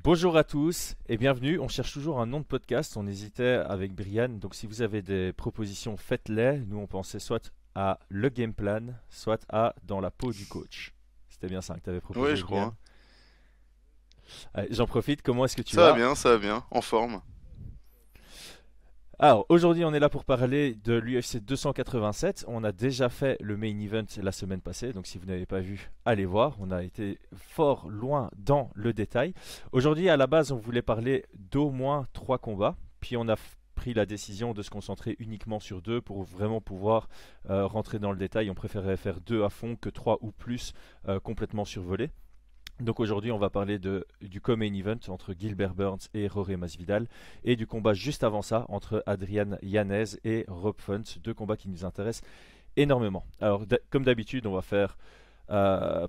Bonjour à tous et bienvenue. On cherche toujours un nom de podcast. On hésitait avec Brian. Donc, si vous avez des propositions, faites-les. Nous, on pensait soit à le game plan, soit à dans la peau du coach. C'était bien ça que tu avais Ouais, proposé, je crois. Brian. J'en profite. Comment est-ce que tu Ça va vas? bien, ça va bien. En forme. Alors, aujourd'hui, on est là pour parler de l'UFC 287. On a déjà fait le main event la semaine passée. Donc, si vous n'avez pas vu, allez voir. On a été fort loin dans le détail. Aujourd'hui, à la base, on voulait parler d'au moins 3 combats. Puis, on a pris la décision de se concentrer uniquement sur 2 pour vraiment pouvoir rentrer dans le détail. On préférait faire 2 à fond que 3 ou plus complètement survolés. Donc aujourd'hui, on va parler du co-main event entre Gilbert Burns et Jorge Masvidal et du combat juste avant ça entre Adrian Yanez et Rob Font, deux combats qui nous intéressent énormément. Alors, comme d'habitude, on va faire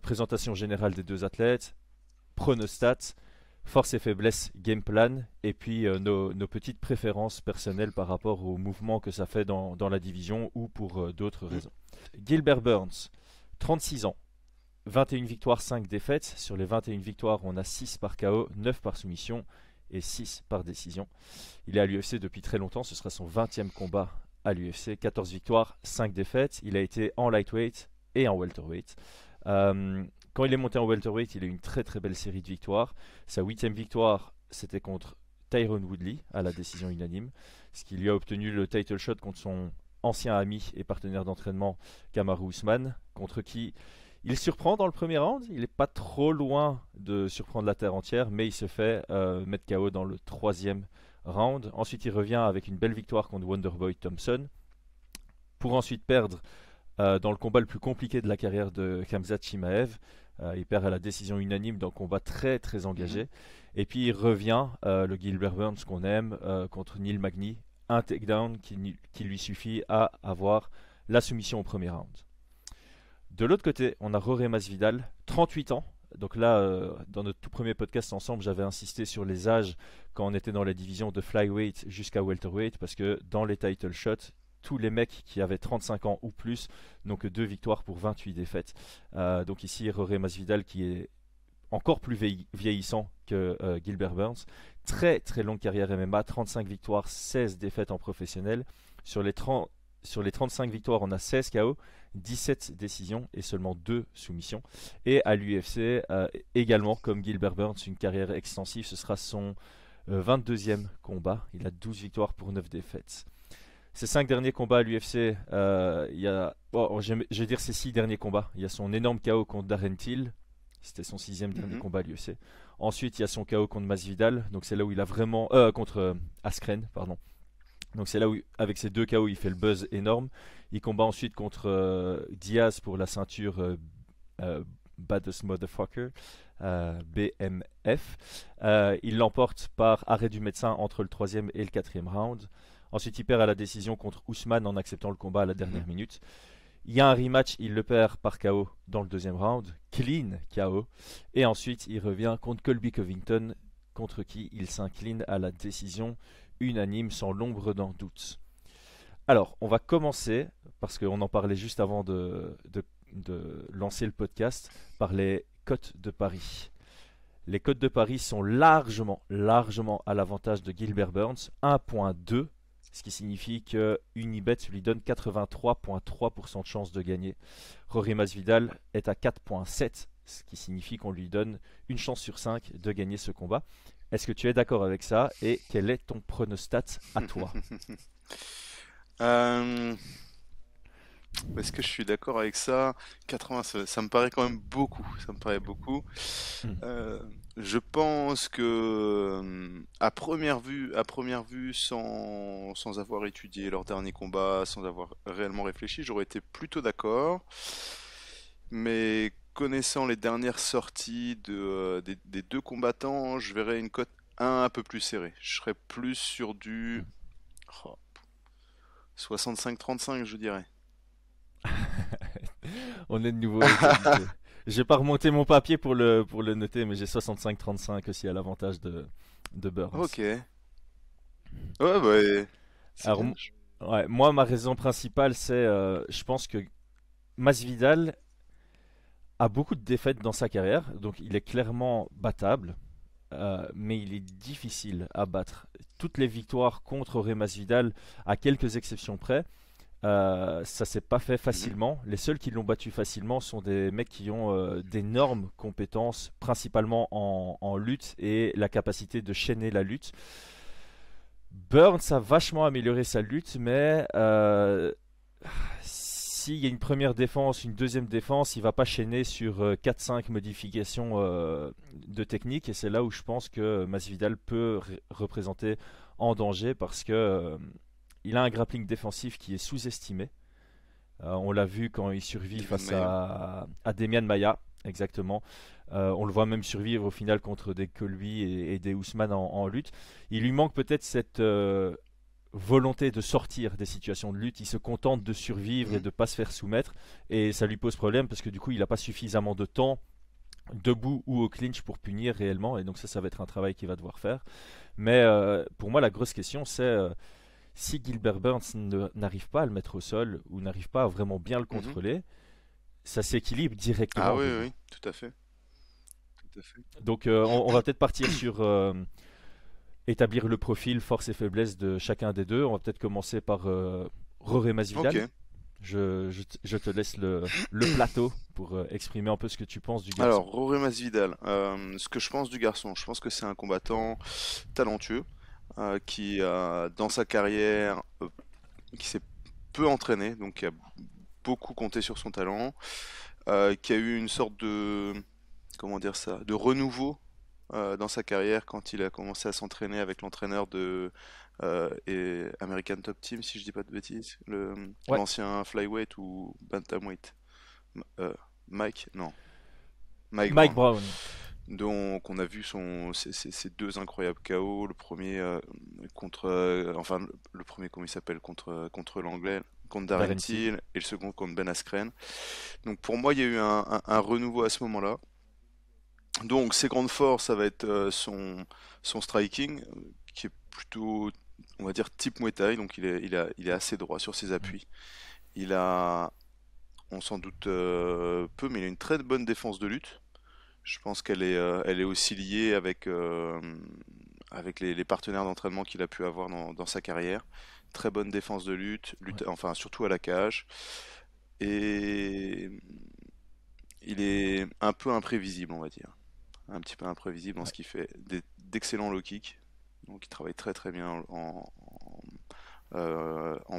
présentation générale des deux athlètes, pronostats, force et faiblesse, game plan, et puis nos petites préférences personnelles par rapport au mouvement que ça fait dans la division ou pour d'autres Mm. raisons. Gilbert Burns, 36 ans. 21 victoires, 5 défaites. Sur les 21 victoires, on a 6 par KO, 9 par soumission et 6 par décision. Il est à l'UFC depuis très longtemps, ce sera son 20e combat à l'UFC. 14 victoires, 5 défaites. Il a été en lightweight et en welterweight. Quand il est monté en welterweight, il a eu une très très belle série de victoires. Sa 8e victoire, c'était contre Tyron Woodley à la décision unanime, ce qui lui a obtenu le title shot contre son ancien ami et partenaire d'entraînement Kamaru Usman, contre qui il surprend dans le premier round, il n'est pas trop loin de surprendre la terre entière, mais il se fait mettre KO dans le troisième round. Ensuite, il revient avec une belle victoire contre Wonderboy Thompson, pour ensuite perdre dans le combat le plus compliqué de la carrière de Khamzat Chimaev. Il perd à la décision unanime dans un combat très très Mhm. engagé. Et puis il revient, le Gilbert Burns qu'on aime, contre Neil Magny, un takedown qui lui suffit à avoir la soumission au premier round. De l'autre côté, on a Jorge Masvidal, 38 ans. Donc là, dans notre tout premier podcast ensemble, j'avais insisté sur les âges quand on était dans la division de flyweight jusqu'à welterweight, parce que dans les title shots, tous les mecs qui avaient 35 ans ou plus n'ont que 2 victoires pour 28 défaites. Donc ici, Jorge Masvidal qui est encore plus vieillissant que Gilbert Burns. Très très longue carrière MMA, 35 victoires, 16 défaites en professionnel. Sur les 30, sur les 35 victoires, on a 16 KO, 17 décisions et seulement 2 soumissions. Et à l'UFC, également comme Gilbert Burns, une carrière extensive, ce sera son 22e combat. Il a 12 victoires pour 9 défaites. Ses 5 derniers combats à l'UFC, il y a, je vais dire ses 6 derniers combats. Il y a son énorme KO contre Darren Till, c'était son 6e dernier Mhm. combat à l'UFC. Ensuite, il y a son KO contre Masvidal, donc c'est là où il a vraiment. Contre Askren, pardon. Donc c'est là où, avec ces 2 KO, il fait le buzz énorme. Il combat ensuite contre Diaz pour la ceinture euh, Baddest Motherfucker, BMF. Il l'emporte par arrêt du médecin entre le troisième et le quatrième round. Ensuite, il perd à la décision contre Ousmane en acceptant le combat à la Mhm. dernière minute. Il y a un rematch, il le perd par KO dans le deuxième round, clean KO. Et ensuite, il revient contre Colby Covington, contre qui il s'incline à la décision unanime sans l'ombre d'un doute. Alors, on va commencer, parce qu'on en parlait juste avant de lancer le podcast, par les cotes de Paris. Les cotes de Paris sont largement, largement à l'avantage de Gilbert Burns, 1.2, ce qui signifie que Unibet lui donne 83,3% de chance de gagner. Rory Masvidal est à 4,7, ce qui signifie qu'on lui donne une chance sur 5 de gagner ce combat. Est-ce que tu es d'accord avec ça et quel est ton pronostat à toi? Euh, Est-ce que je suis d'accord avec ça? 80, ça me paraît quand même beaucoup. Ça me paraît beaucoup. Hmm. Euh, je pense que à première vue, sans avoir étudié leur dernier combat, sans avoir réellement réfléchi, j'aurais été plutôt d'accord. Mais connaissant les dernières sorties des deux combattants, je verrais une cote un peu plus serrée. Je serais plus sur du oh, 65-35, je dirais. On est de nouveau à égalité. J'ai pas remonté mon papier pour le noter, mais j'ai 65-35 aussi à l'avantage de Ok. Burns. Ouais, bah, c'est Alors, bien. ouais, moi, ma raison principale, c'est je pense que Masvidal a beaucoup de défaites dans sa carrière, donc il est clairement battable. mais il est difficile à battre. Toutes les victoires contre Jorge Masvidal, à quelques exceptions près, ça s'est pas fait Mhm. facilement. Les seuls qui l'ont battu facilement sont des mecs qui ont d'énormes compétences, principalement en lutte et la capacité de chaîner la lutte. Burns a vachement amélioré sa lutte, mais s'il y a une première défense, une deuxième défense, il va pas chaîner sur 4-5 modifications de technique. Et c'est là où je pense que Masvidal peut représenter en danger parce que il a un grappling défensif qui est sous-estimé. On l'a vu quand il survit Demian face Maia. à Demian Maia, exactement. On le voit même survivre au final contre des Colby et des Ousmane en lutte. Il lui manque peut-être cette volonté de sortir des situations de lutte. Il se contente de survivre et Mhm. de ne pas se faire soumettre. Et ça lui pose problème parce que du coup, il n'a pas suffisamment de temps debout ou au clinch pour punir réellement. Et donc ça va être un travail qu'il va devoir faire. Mais pour moi, la grosse question, c'est si Gilbert Burns n'arrive pas à le mettre au sol ou n'arrive pas à vraiment bien le Mhm. contrôler, ça s'équilibre Ah directement oui, oui, debout. oui, tout à fait. Tout à fait. Donc on va peut-être partir sur établir le profil, force et faiblesse de chacun des deux. On va peut-être commencer par Roré Ok. Masvidal. Je te laisse le plateau pour exprimer un peu ce que tu penses du Alors, garçon. Jorge Masvidal, ce que je pense du garçon, je pense que c'est un combattant talentueux qui a, dans sa carrière, qui s'est peu entraîné, donc qui a beaucoup compté sur son talent, qui a eu une sorte de, comment dire ça, de renouveau dans sa carrière quand il a commencé à s'entraîner avec l'entraîneur de et American Top Team, si je dis pas de bêtises, Ouais, l'ancien flyweight ou bantamweight, euh, Mike, non, Mike Mike Brown. Brown, Donc on a vu ces deux incroyables KO, le premier contre, enfin le premier comment il s'appelle contre l'anglais, contre Darren Darren Till. Till et le second contre Ben Askren. Donc pour moi il y a eu un renouveau à ce moment-là. Donc ses grandes forces ça va être son striking qui est plutôt on va dire type Muay Thai, donc il est assez droit sur ses Mm. appuis. Il a, on s'en doute peu, mais il a une très bonne défense de lutte. Je pense elle est aussi liée avec les partenaires d'entraînement qu'il a pu avoir dans sa carrière. Très bonne défense de lutte, Ouais, enfin surtout à la cage. Et il est un peu imprévisible, on va dire. Un petit peu imprévisible dans ouais. ce qu'il fait. D'excellents low kicks. Donc il travaille très très bien en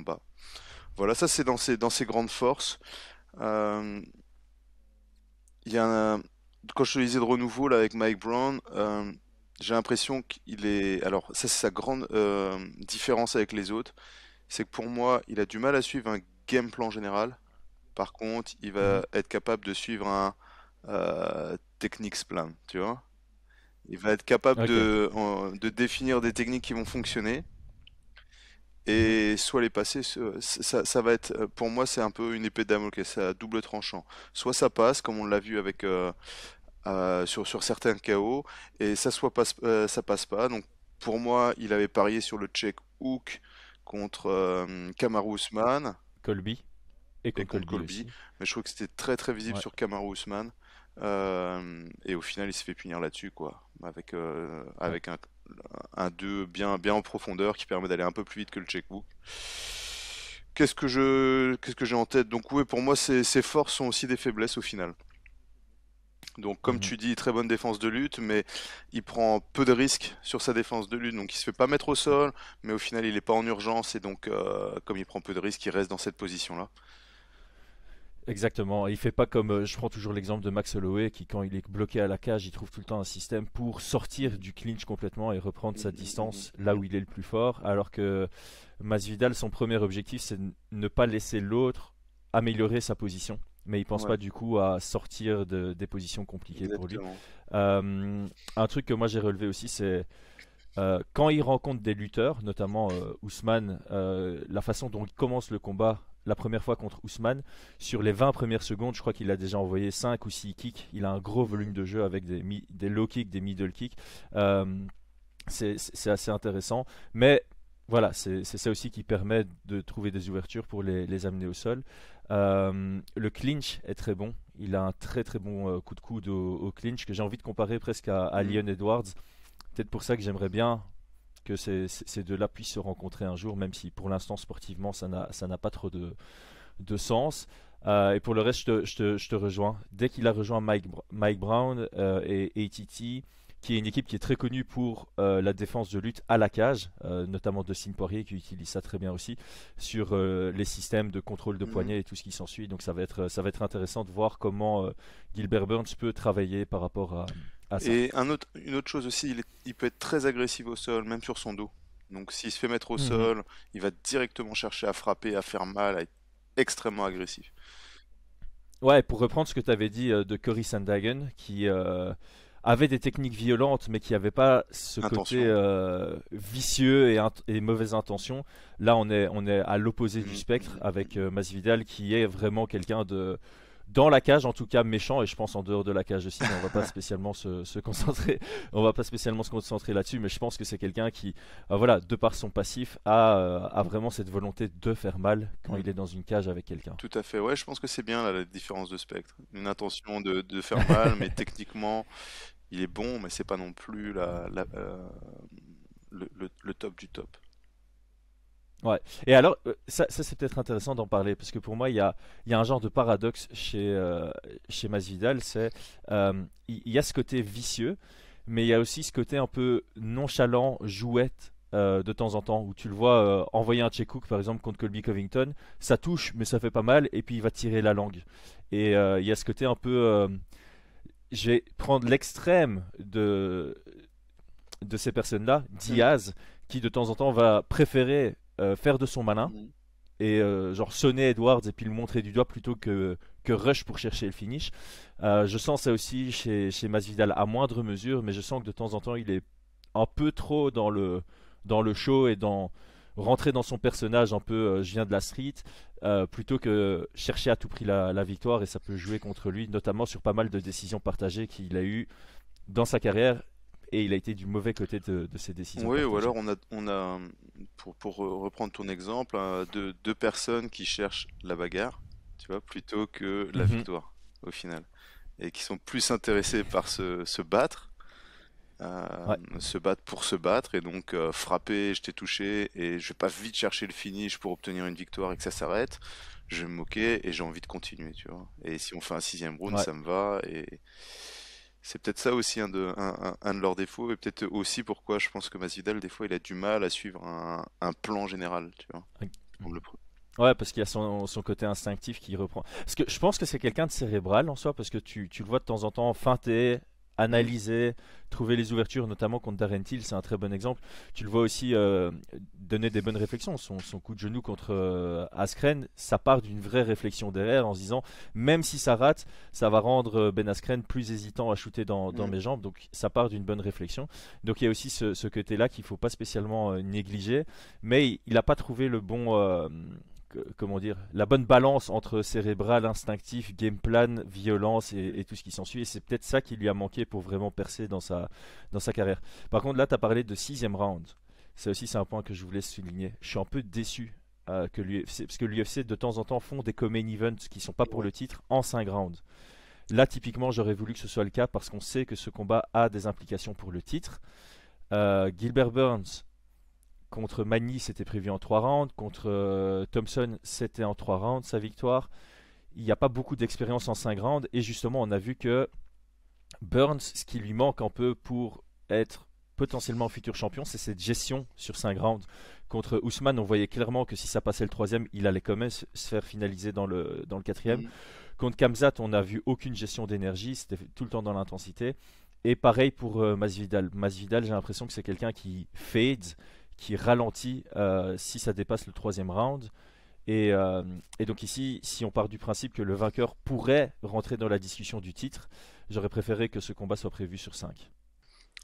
bas. Voilà, ça c'est dans ses grandes forces. Euh, Il y a quand je te disais de renouveau là avec Mike Brown, j'ai l'impression qu'il est. Alors ça c'est sa grande différence avec les autres, c'est que pour moi il a du mal à suivre un game plan général. Par contre, il Mhm. va être capable de suivre un techniques plan, tu vois. Il va être capable Ok. de définir des techniques qui vont fonctionner Mhm. et soit les passer. Ça va être, pour moi, c'est un peu une épée de Damoclès, c'est à double tranchant. Soit ça passe, comme on l'a vu avec sur certains KO et ça passe pas. Donc pour moi, il avait parié sur le check hook contre Kamaru Usman Colby. Et et contre contre Colby Colby, aussi. mais je trouve que c'était très très visible Ouais. sur Kamaru Usman. Et au final, il se fait punir là-dessus, quoi, avec, Ouais. avec un 2 bien, bien en profondeur qui permet d'aller un peu plus vite que le checkbook. Qu'est-ce que j'ai en tête? Donc oui, pour moi, ses forces sont aussi des faiblesses au final. Donc, comme Mhm. tu dis, très bonne défense de lutte, mais il prend peu de risques sur sa défense de lutte. Donc, il se fait pas mettre au sol, mais au final, il est pas en urgence. Et donc, comme il prend peu de risques, il reste dans cette position-là. Exactement. Il fait pas comme, je prends toujours l'exemple de Max Holloway qui, quand il est bloqué à la cage, il trouve tout le temps un système pour sortir du clinch complètement et reprendre sa distance là où il est le plus fort. Alors que Masvidal, son premier objectif, c'est de ne pas laisser l'autre améliorer sa position. Mais il pense Ouais, pas du coup à sortir des positions compliquées pour lui. exactement. Euh, un truc que moi j'ai relevé aussi, c'est quand il rencontre des lutteurs, notamment Ousmane, la façon dont il commence le combat la première fois contre Ousmane, sur les 20 premières secondes, je crois qu'il a déjà envoyé 5 ou 6 kicks. Il a un gros volume de jeu avec des low kicks, des middle kicks. Euh, c'est assez intéressant. Mais voilà, c'est ça aussi qui permet de trouver des ouvertures pour les amener au sol. Le clinch est très bon. Il a un très très bon coup de coude au clinch que j'ai envie de comparer presque à Mhm. Leon Edwards. peut-être pour ça que j'aimerais bien que ces deux-là puissent se rencontrer un jour, même si pour l'instant sportivement ça n'a pas trop de sens. Et pour le reste, je te rejoins. Dès qu'il a rejoint Mike Brown et ATT, qui est une équipe qui est très connue pour la défense de lutte à la cage, notamment Dustin Poirier qui utilise ça très bien aussi, sur les systèmes de contrôle de Mhm. poignet et tout ce qui s'ensuit. Donc ça va être intéressant de voir comment Gilbert Burns peut travailler par rapport à ça. Et une autre chose aussi, il peut être très agressif au sol, même sur son dos. Donc s'il se fait mettre au Mhm. sol, il va directement chercher à frapper, à faire mal, à être extrêmement agressif. Ouais, pour reprendre ce que tu avais dit de Cory Sandhagen, qui avait des techniques violentes, mais qui n'avait pas ce côté Intention. vicieux et mauvaise intention. Là, on est à l'opposé du Mhm, spectre mhm, avec mhm. Masvidal, qui est vraiment quelqu'un de, dans la cage, en tout cas méchant, et je pense en dehors de la cage aussi, mais on va pas spécialement se concentrer, on va pas spécialement se concentrer là-dessus, mais je pense que c'est quelqu'un qui, voilà, de par son passif, a vraiment cette volonté de faire mal quand Mm. il est dans une cage avec quelqu'un. Tout à fait. Ouais, je pense que c'est bien là, la différence de spectre. Une intention de faire mal, mais techniquement, il est bon, mais c'est pas non plus le top du top. Ouais. Et alors, ça c'est peut-être intéressant d'en parler, parce que pour moi, il y a un genre de paradoxe chez Masvidal, c'est il y a ce côté vicieux, mais il y a aussi ce côté un peu nonchalant, jouette, de temps en temps, où tu le vois envoyer un check hook, par exemple, contre Colby Covington, ça touche, mais ça fait pas mal, et puis il va tirer la langue. Et il y a ce côté un peu... je vais prendre l'extrême de ces personnes-là, Mm. Diaz, qui de temps en temps va préférer faire de son malin Mm. et genre sonner Edwards et puis le montrer du doigt plutôt que rush pour chercher le finish. Je sens ça aussi chez Masvidal à moindre mesure, mais je sens que de temps en temps il est un peu trop dans le show et dans rentrer dans son personnage un peu je viens de la street plutôt que chercher à tout prix la victoire, et ça peut jouer contre lui, notamment sur pas mal de décisions partagées qu'il a eues dans sa carrière, et il a été du mauvais côté de ces décisions Oui, ou partagées. alors pour reprendre ton exemple, deux personnes qui cherchent la bagarre, tu vois, plutôt que la Mhm. victoire, au final. Et qui sont plus intéressés par Ouais. se battre pour se battre, et donc frapper, je t'ai touché, et je vais pas vite chercher le finish pour obtenir une victoire et que ça s'arrête. Je vais me moquer et j'ai envie de continuer, tu vois. Et si on fait un sixième round, Ouais. ça me va, et c'est peut-être ça aussi un de leurs défauts, et peut-être aussi pourquoi je pense que Masvidal, des fois, il a du mal à suivre un plan général, tu vois. Comme le pre- Ouais, parce qu'il y a son côté instinctif qui reprend. Parce que je pense que c'est quelqu'un de cérébral en soi, parce que tu le vois de temps en temps feinter, Mm. analyser, trouver les ouvertures, notamment contre Darren Till, c'est un très bon exemple. Tu le vois aussi donner des bonnes réflexions. Son coup de genou contre Askren, ça part d'une vraie réflexion derrière en se disant, même si ça rate, ça va rendre Ben Askren plus hésitant à shooter dans Mm. mes jambes. Donc ça part d'une bonne réflexion. Donc il y a aussi ce côté-là qu'il faut pas spécialement négliger, mais il n'a pas trouvé le bon comment dire, la bonne balance entre cérébral, instinctif, game plan, violence et tout ce qui s'ensuit. Et c'est peut-être ça qui lui a manqué pour vraiment percer dans sa carrière. Par contre, là, tu as parlé de sixième round. C'est aussi c'est un point que je voulais souligner. Je suis un peu déçu que l'UFC, parce que l'UFC de temps en temps font des co-main events qui sont pas pour Ouais. le titre en 5 rounds. Là, typiquement, j'aurais voulu que ce soit le cas parce qu'on sait que ce combat a des implications pour le titre. Gilbert Burns, contre Magny, c'était prévu en 3 rounds. Contre Thompson, c'était en 3 rounds, sa victoire. Il n'y a pas beaucoup d'expérience en 5 rounds. Et justement, on a vu que Burns, ce qui lui manque un peu pour être potentiellement futur champion, c'est cette gestion sur 5 rounds. Contre Ousmane, on voyait clairement que si ça passait le troisième, il allait quand même se faire finaliser dans le quatrième. Mm. Contre Kamzat, on n'a vu aucune gestion d'énergie, c'était tout le temps dans l'intensité. Et pareil pour Masvidal. Masvidal, j'ai l'impression que c'est quelqu'un qui fade, qui ralentit si ça dépasse le troisième round. Et donc ici, si on part du principe que le vainqueur pourrait rentrer dans la discussion du titre, j'aurais préféré que ce combat soit prévu sur 5.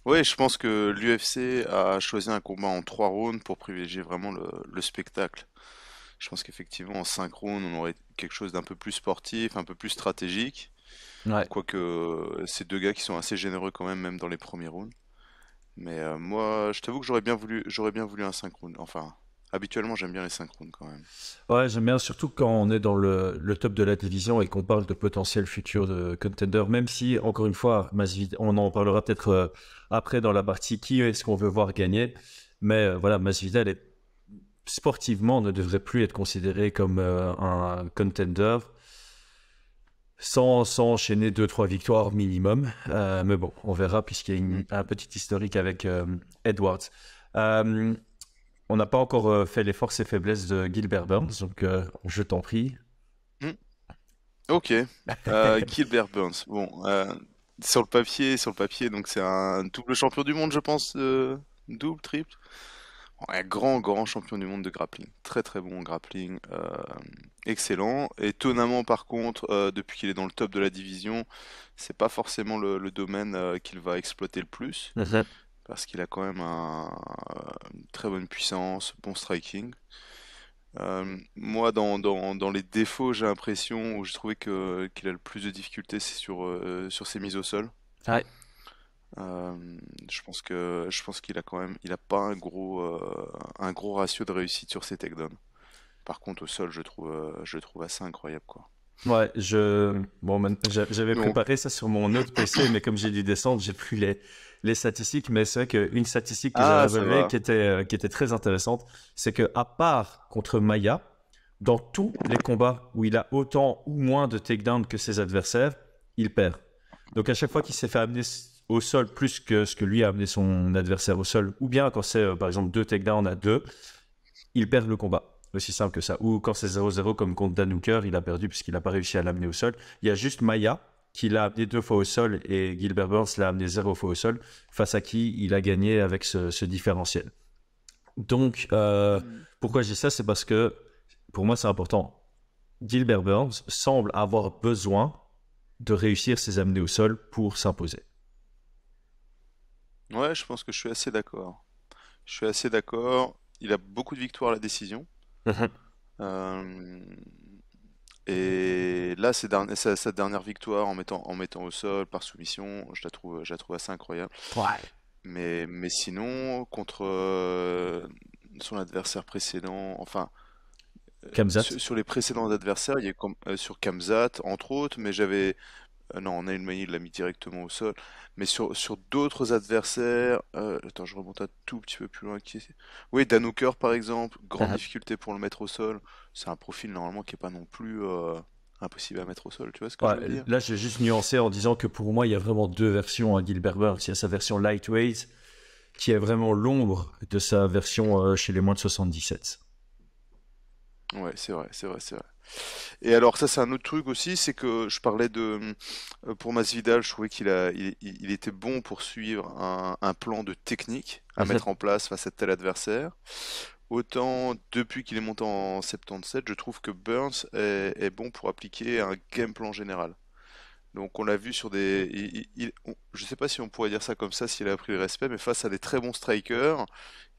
Ouais, je pense que l'UFC a choisi un combat en 3 rounds pour privilégier vraiment le spectacle. Je pense qu'effectivement, en 5 rounds, on aurait quelque chose d'un peu plus sportif, un peu plus stratégique. Ouais. Quoique, c'est deux gars qui sont assez généreux quand même, même dans les premiers rounds. Mais moi, je t'avoue que j'aurais bien voulu un 5 rounds. Enfin, Habituellement, j'aime bien les synchrones quand même. Ouais, j'aime bien, surtout quand on est dans le top de la division et qu'on parle de potentiel futur de contender, même si, encore une fois, on en parlera peut-être après dans la partie qui est-ce qu'on veut voir gagner. Mais voilà, Masvidal sportivement ne devrait plus être considéré comme un contender sans enchaîner deux trois victoires minimum. Mais bon, on verra puisqu'il y a Mm. un petit historique avec Edwards. Euh, on n'a pas encore fait les forces et faiblesses de Gilbert Burns, donc je t'en prie. Mm. Ok. Gilbert Burns. Bon, sur le papier, donc c'est un double champion du monde, je pense. Double, triple. Ouais, grand champion du monde de grappling. Très très bon en grappling. Excellent. Étonnamment, par contre, depuis qu'il est dans le top de la division, c'est pas forcément le domaine qu'il va exploiter le plus. Parce qu'il a quand même une très bonne puissance, bon striking. Moi, dans les défauts, j'ai l'impression où j'ai trouvé qu'il a le plus de difficultés, c'est sur ses mises au sol. Ouais. Je pense qu'il a quand même, il a pas un gros ratio de réussite sur ses takedowns. Par contre, au sol, je le trouve assez incroyable, quoi. Ouais, j'avais Donc, préparé ça sur mon autre PC, mais comme j'ai dû descendre, j'ai plus les statistiques. Mais c'est vrai qu'une statistique que j'avais ça relevée va. qui était très intéressante, c'est que à part contre Maya, dans tous les combats où il a autant ou moins de takedowns que ses adversaires, il perd. Donc à chaque fois qu'il s'est fait amener au sol plus que ce que lui a amené son adversaire au sol, ou bien quand c'est par exemple deux takedowns à deux, il perd le combat. Aussi simple que ça. Ou quand c'est 0-0 comme contre Dan Hooker, il a perdu puisqu'il n'a pas réussi à l'amener au sol. Il y a juste Maya qui l'a amené deux fois au sol et Gilbert Burns l'a amené 0 fois au sol, face à qui il a gagné avec ce différentiel. Donc, Mm. pourquoi je dis ça? C'est parce que pour moi, c'est important. Gilbert Burns semble avoir besoin de réussir ses amenés au sol pour s'imposer. Ouais, je pense que je suis assez d'accord. Je suis assez d'accord. Il a beaucoup de victoires à la décision. Euh, et là, sa dernière victoire en mettant au sol par soumission, je la trouve assez incroyable. Ouais. Mais sinon, contre son adversaire précédent, enfin, Kamzat. sur les précédents adversaires, il y a comme, sur Kamzat, entre autres, mais non, Nail Mani, il l'a mis directement au sol. Mais sur d'autres adversaires, attends, je remonte un tout petit peu plus loin. Oui, Dan Hooker, par exemple, grande difficulté pour le mettre au sol. C'est un profil, normalement, qui est pas non plus impossible à mettre au sol, tu vois ce que Ouais, je veux dire? là, j'ai juste nuancé en disant que pour moi, il y a vraiment deux versions à Gilbert Burns. Il y a sa version lightweight, qui est vraiment l'ombre de sa version chez les moins de 77. Ouais, c'est vrai, c'est vrai, c'est vrai. Et alors ça c'est un autre truc aussi, c'est que je parlais pour Masvidal, je trouvais qu'il était bon pour suivre un plan de technique à mettre en place face à tel adversaire. Autant depuis qu'il est monté en 77, je trouve que Burns est bon pour appliquer un game plan général. Donc on l'a vu sur je sais pas si on pourrait dire ça comme ça s'il a pris le respect, mais face à des très bons strikers,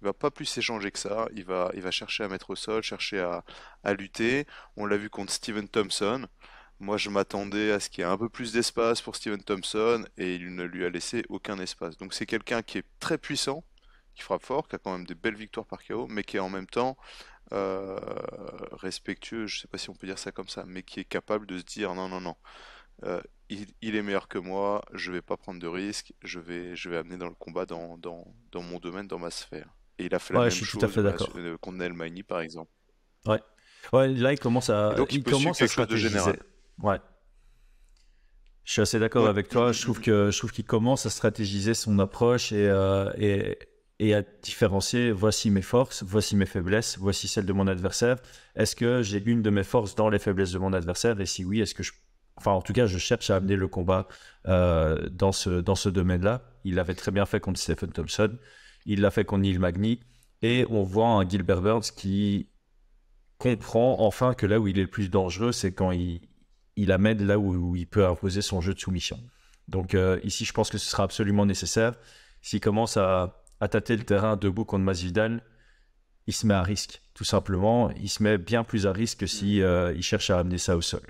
il va pas plus s'échanger que ça. Il va chercher à mettre au sol, chercher à lutter. On l'a vu contre Steven Thompson. Moi, je m'attendais à ce qu'il y ait un peu plus d'espace pour Steven Thompson et il ne lui a laissé aucun espace. Donc c'est quelqu'un qui est très puissant, qui frappe fort, qui a quand même des belles victoires par KO, mais qui est en même temps euh, respectueux, je sais pas si on peut dire ça comme ça, mais qui est capable de se dire non, non, non. Il est meilleur que moi, je vais pas prendre de risques, je vais amener dans le combat dans mon domaine, dans ma sphère. Et il a fait la Ouais, je même suis tout à chose fait d'accord. contre Neil Magny, par exemple. Ouais. Ouais, là, Et donc il il peut suivre commence à quelque chose de stratégiser. général. Ouais. Je suis assez d'accord Ouais. avec toi. Je trouve qu'il commence à stratégiser son approche et à différencier. Voici mes forces, voici mes faiblesses, voici celles de mon adversaire. Est-ce que j'ai une de mes forces dans les faiblesses de mon adversaire? Et si oui, enfin, en tout cas, je cherche à amener le combat dans ce domaine-là. Il l'avait très bien fait contre Stephen Thompson. Il l'a fait contre Neil Magny. Et on voit un Gilbert Burns qui comprend enfin que là où il est le plus dangereux, c'est quand il amène là où il peut imposer son jeu de soumission. Donc ici, je pense que ce sera absolument nécessaire. S'il commence à tâter le terrain debout contre Masvidal, il se met à risque, tout simplement. Il se met bien plus à risque que si il cherche à amener ça au sol.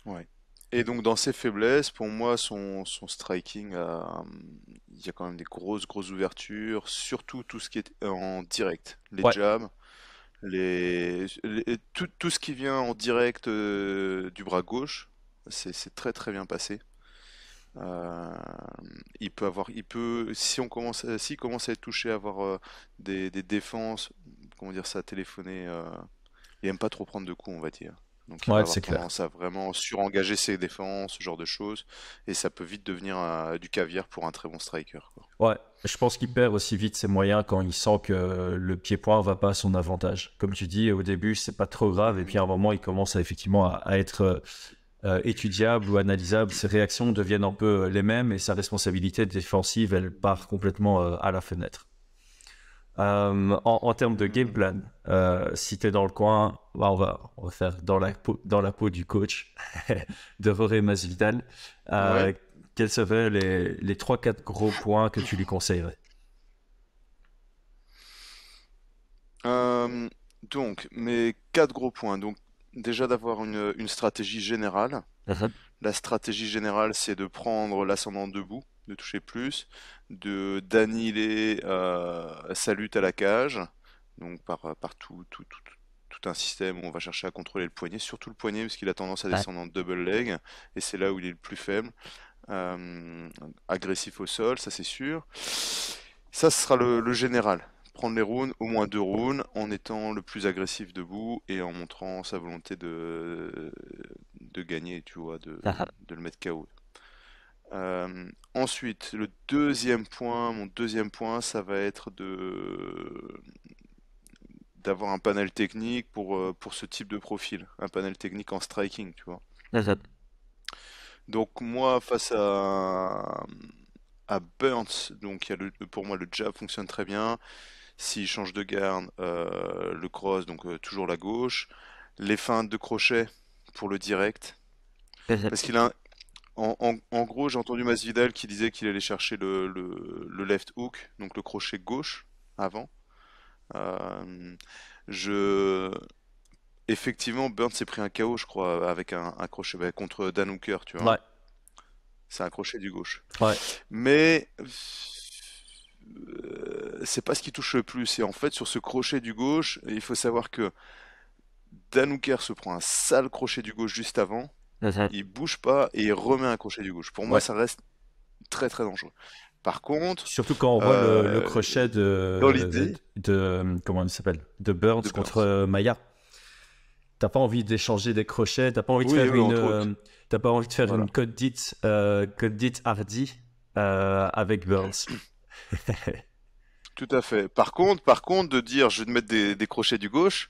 Ouais. Et donc dans ses faiblesses, pour moi, son striking, il y a quand même des grosses ouvertures, surtout tout ce qui est en direct, les Ouais, jabs, tout ce qui vient en direct du bras gauche, c'est très bien passé. Euh, si s'il commence à être touché, à avoir des défenses, comment dire ça, téléphoner, il aime pas trop prendre de coups, on va dire. Donc il va ouais, avoir c'est clair. tendance à vraiment surengager ses défenses, ce genre de choses, et ça peut vite devenir du caviar pour un très bon striker, quoi. Ouais, je pense qu'il perd aussi vite ses moyens quand il sent que le pied-point va pas à son avantage. Comme tu dis, au début, c'est pas trop grave, et Mhm. puis à un moment, il commence effectivement à être étudiable ou analysable. Ses réactions deviennent un peu les mêmes, et sa responsabilité défensive, elle part complètement à la fenêtre. En termes de game Mhm. plan, si tu es dans le coin, bah, on va faire dans la peau du coach de Jorge Masvidal. Ouais. Euh, Quels seraient les 3-4 gros points que tu lui conseillerais? Euh, donc, mes quatre gros points. Donc, déjà d'avoir une stratégie générale. Mhm. La stratégie générale, c'est de prendre l'ascendant debout, de toucher plus, de d'annihiler sa lutte à la cage, donc par tout un système où on va chercher à contrôler le poignet, surtout le poignet, parce qu'il a tendance à Ouais. descendre en double leg, et c'est là où il est le plus faible. Agressif au sol, ça c'est sûr. Ça, ce sera le général. Prendre les rounds, au moins 2 rounds, en étant le plus agressif debout et en montrant sa volonté de gagner, tu vois, Mhm. de le mettre KO. Ensuite, mon deuxième point, ça va être d'avoir un panel technique pour ce type de profil, un panel technique en striking, tu vois. Mhm. Donc moi, à Burns, donc pour moi le jab fonctionne très bien. S'il change de garde, le cross, donc toujours la gauche. Les feintes de crochet pour le direct. Mhm. Parce qu'il a, en gros, j'ai entendu Masvidal qui disait qu'il allait chercher le left hook, donc le crochet gauche avant. Euh, je, Effectivement, Burns s'est pris un KO, je crois, avec un crochet contre Dan Hooker, tu vois. Ouais, C'est un crochet du gauche. ouais, Mais c'est pas ce qui touche le plus. Et en fait, sur ce crochet du gauche, il faut savoir que Dan Hooker se prend un sale crochet du gauche juste avant. Mhm. Il bouge pas et il remet un crochet du gauche. Pour moi, Ouais. ça reste très dangereux. Par contre, Surtout quand on voit le euh, crochet dans l'idée comment il s'appelle? De Burns de contre Burns. Maillard. T'as pas envie d'échanger des crochets, t'as pas envie de Oui, faire oui, entre autres. t'as pas envie de faire une Voilà. code dite hardy avec Burns. Tout à fait. Par contre, de dire je vais te mettre des crochets du gauche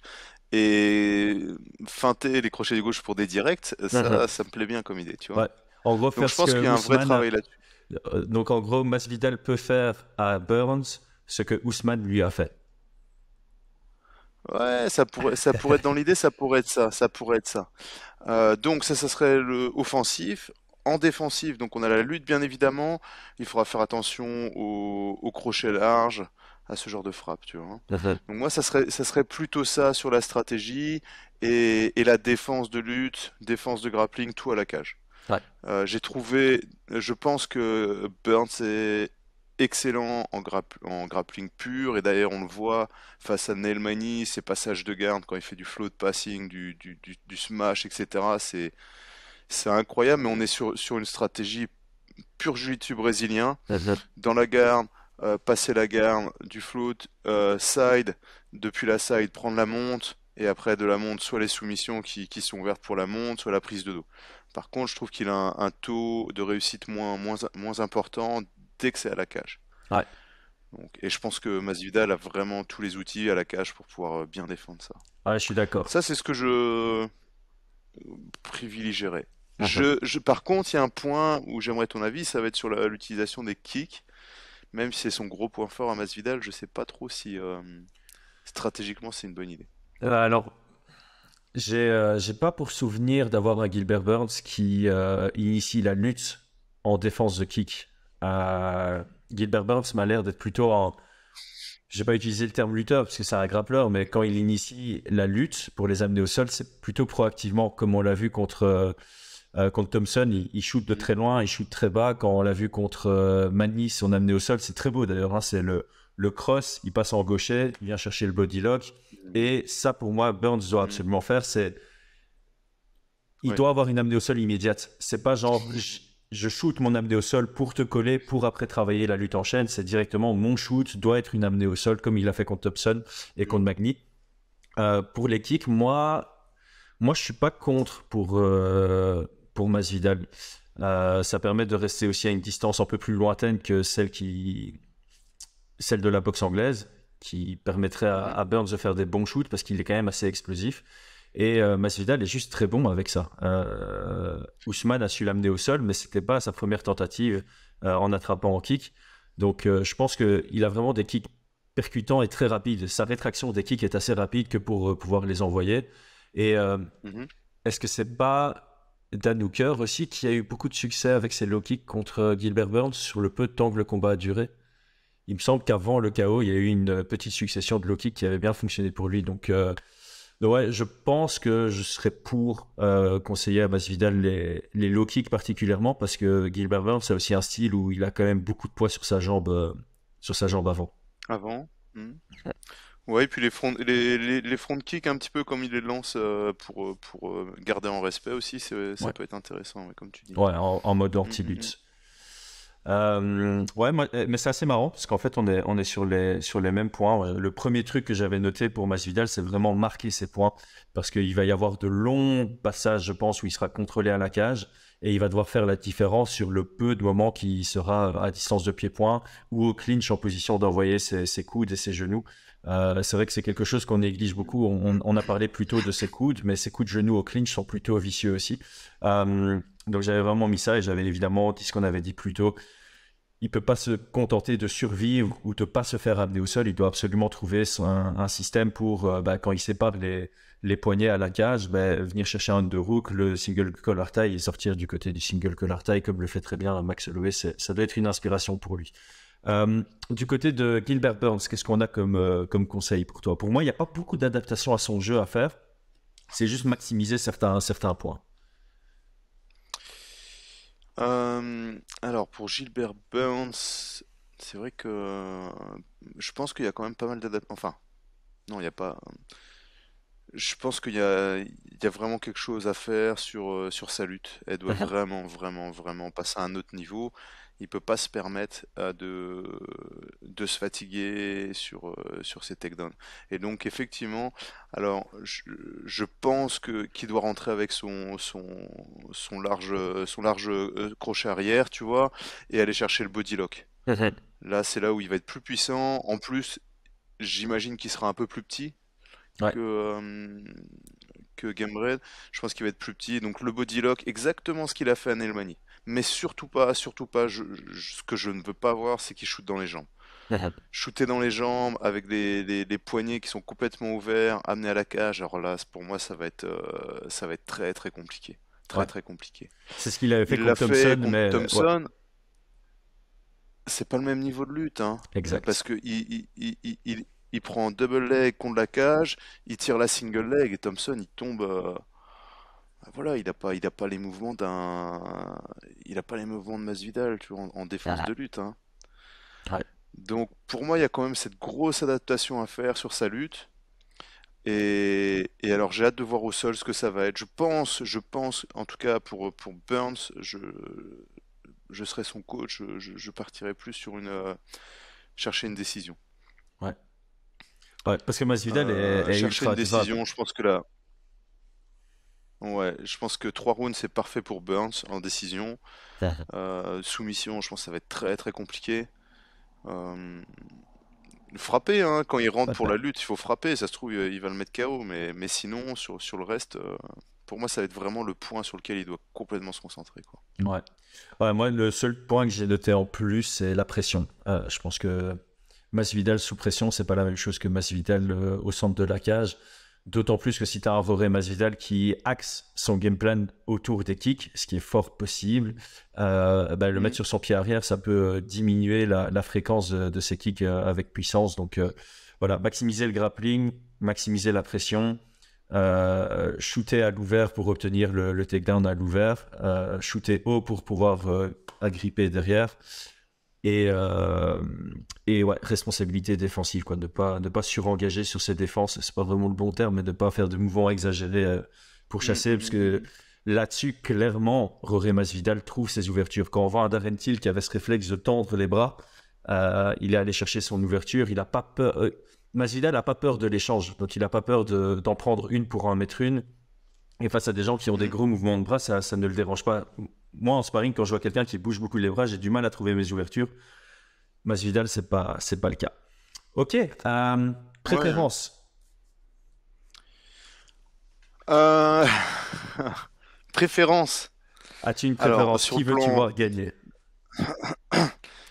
et feinter les crochets du gauche pour des directs, Mhm. ça me plaît bien comme idée, tu vois. Ouais. En gros, Donc faire je ce pense que qu'il y a un vrai Ousmane, travail là-dessus. donc en gros, Masvidal peut faire à Burns ce que Ousmane lui a fait. Ouais, ça pourrait être dans l'idée, ça pourrait être ça. Donc ça serait le offensif. En défensif, donc on a la lutte bien évidemment. Il faudra faire attention au crochet large, à ce genre de frappe, tu vois, hein. Mhm. Donc moi, ça serait plutôt ça sur la stratégie et la défense de lutte, défense de grappling, tout à la cage. Ouais. Je pense que Burns est excellent en grappling pur, et d'ailleurs on le voit face à Neil Magny, ses passages de garde quand il fait du float passing, du smash, etc. C'est incroyable, mais on est sur une stratégie pure jiu-jitsu brésilien. Mhm. Dans la garde, passer la garde, du float, side, depuis la side, prendre la monte, et après de la monte, soit les soumissions qui sont ouvertes pour la monte, soit la prise de dos. Par contre, je trouve qu'il a un taux de réussite moins important dès que c'est à la cage. Ouais. Donc, et je pense que Masvidal a vraiment tous les outils à la cage pour pouvoir bien défendre ça. Ouais, je suis d'accord. Ça, c'est ce que je privilégierais. Mhm. Par contre, il y a un point où j'aimerais ton avis, ça va être sur l'utilisation des kicks. Même si c'est son gros point fort à Masvidal, je sais pas trop si stratégiquement c'est une bonne idée. Alors, j'ai pas pour souvenir d'avoir un Gilbert Burns qui initie la lutte en défense de kick. Euh, Gilbert Burns m'a l'air d'être plutôt j'ai pas utilisé le terme lutteur parce que c'est un grappleur, mais quand il initie la lutte pour les amener au sol, c'est plutôt proactivement, comme on l'a vu contre Thompson, il shoot de très loin, il shoot très bas. Quand on l'a vu contre Magny, son amené au sol, c'est très beau d'ailleurs, hein, c'est le cross, il passe en gaucher, il vient chercher le body lock. Et ça, pour moi, Burns doit absolument faire, il doit avoir une amenée au sol immédiate. C'est pas genre, je shoot mon amenée au sol pour te coller, pour après travailler la lutte en chaîne. C'est directement, mon shoot doit être une amenée au sol, comme il a fait contre Thompson et contre Magny. Pour les kicks, moi, je suis pas contre pour Masvidal. Ça permet de rester aussi à une distance un peu plus lointaine que celle de la boxe anglaise, qui permettrait à Burns de faire des bons shoots parce qu'il est quand même assez explosif. Et Masvidal est juste très bon avec ça. Ousmane a su l'amener au sol, mais c'était pas sa première tentative en attrapant en kick. Donc je pense qu'il a vraiment des kicks percutants et très rapides. Sa rétraction des kicks est assez rapide que pour pouvoir les envoyer. Et est-ce que c'est pas Dan Hooker aussi qui a eu beaucoup de succès avec ses low kicks contre Gilbert Burns sur le peu de temps que le combat a duré? Il me semble qu'avant le KO, il y a eu une petite succession de low kicks qui avait bien fonctionné pour lui. Donc ouais, je pense que je serais pour conseiller à Masvidal les low kicks particulièrement parce que Gilbert Burns a aussi un style où il a quand même beaucoup de poids sur sa jambe avant. Avant. Ouais, et puis les front kicks, un petit peu comme il les lance pour garder en respect aussi, ça peut être intéressant, ouais, comme tu dis. Ouais, en mode anti-lutte. Ouais, mais c'est assez marrant parce qu'en fait on est sur les mêmes points. Ouais. Le premier truc que j'avais noté pour Masvidal, c'est vraiment marquer ses points parce qu'il va y avoir de longs passages, je pense, où il sera contrôlé à la cage et il va devoir faire la différence sur le peu de moments qu'il sera à distance de pied-point ou au clinch en position d'envoyer ses coudes et ses genoux. C'est vrai que c'est quelque chose qu'on néglige beaucoup. On a parlé plutôt de ses coudes, mais ses coups de genoux au clinch sont plutôt vicieux aussi. Donc j'avais vraiment mis ça et j'avais évidemment dit ce qu'on avait dit plus tôt. Il peut pas se contenter de survivre ou de pas se faire amener au sol. Il doit absolument trouver un système pour, quand il sépare les poignets à la cage, venir chercher un underhook, le single collar tie et sortir du côté du single collar tie comme le fait très bien Max Holloway. Ça doit être une inspiration pour lui. Du côté de Gilbert Burns, qu'est-ce qu'on a comme conseil pour toi? Pour moi, il n'y a pas beaucoup d'adaptation à son jeu à faire. C'est juste maximiser certains points. Alors pour Gilbert Burns, c'est vrai que je pense qu'il y a quand même pas mal d'adaptations. Enfin, non, il n'y a pas. Je pense qu'il y a vraiment quelque chose à faire sur sa lutte. Elle doit vraiment, vraiment, vraiment passer à un autre niveau. Il peut pas se permettre de se fatiguer sur ses takedowns. Et donc effectivement, alors je pense qu'il doit rentrer avec son large crochet arrière, tu vois, et aller chercher le body lock. Là, c'est là où il va être plus puissant. En plus, j'imagine qu'il sera un peu plus petit Ouais. que Gamebred. Je pense qu'il va être plus petit. Donc le body lock, exactement ce qu'il a fait à Nelmani. Mais surtout pas, ce que je ne veux pas voir, c'est qu'il shoot dans les jambes. Shooter dans les jambes avec les poignets qui sont complètement ouverts, amenés à la cage. Alors là, pour moi, ça va être très très compliqué. Très Ouais. très compliqué. C'est ce qu'il avait fait Il l'a contre fait Thompson, contre mais Thompson. C'est pas le même niveau de lutte, hein. exact. Parce que il prend un double leg contre la cage, il tire la single leg et Thompson il tombe. Voilà, il a pas les mouvements de Masvidal, tu vois, en défense de lutte, hein. Ouais. Donc pour moi, il y a quand même cette grosse adaptation à faire sur sa lutte. Et alors j'ai hâte de voir au sol ce que ça va être. Je pense, en tout cas pour Burns, je serai son coach, je partirai plus sur chercher une décision. Ouais. Ouais, parce que Masvidal est Chercher ultra une adroit. décision, je pense que là, ouais, je pense que 3 rounds c'est parfait pour Burns en décision. Soumission, je pense que ça va être très très compliqué. Euh, Frapper, hein, quand il rentre pour la lutte, il faut frapper. Ça se trouve, il va le mettre KO, mais sinon, sur le reste, pour moi, ça va être vraiment le point sur lequel il doit complètement se concentrer, quoi. Ouais. Ouais, moi, le seul point que j'ai noté en plus, c'est la pression. Je pense que Masvidal sous pression, c'est pas la même chose que Masvidal au centre de la cage. D'autant plus que si tu as un Jorge Masvidal qui axe son game plan autour des kicks, ce qui est fort possible, le mettre sur son pied arrière, ça peut diminuer la fréquence de ses kicks avec puissance. Donc voilà, maximiser le grappling, maximiser la pression, shooter à l'ouvert pour obtenir le takedown à l'ouvert, shooter haut pour pouvoir agripper derrière. Et ouais, responsabilité défensive, quoi. Ne pas surengager sur ses défenses, c'est pas vraiment le bon terme, mais de ne pas faire de mouvements exagérés pour chasser, parce que là-dessus, clairement, Jorge Masvidal trouve ses ouvertures. Quand on voit un Darren Till qui avait ce réflexe de tendre les bras, il est allé chercher son ouverture, il a pas peur. Masvidal n'a pas peur de l'échange, donc il n'a pas peur d'en prendre une pour en mettre une. Et face à des gens qui ont des gros mouvements de bras, ça ne le dérange pas. Moi, en sparring, quand je vois quelqu'un qui bouge beaucoup les bras, j'ai du mal à trouver mes ouvertures. Masvidal, c'est pas le cas. Ok, préférence. Ouais. Préférence. As-tu une préférence? Qui veux-tu voir gagner?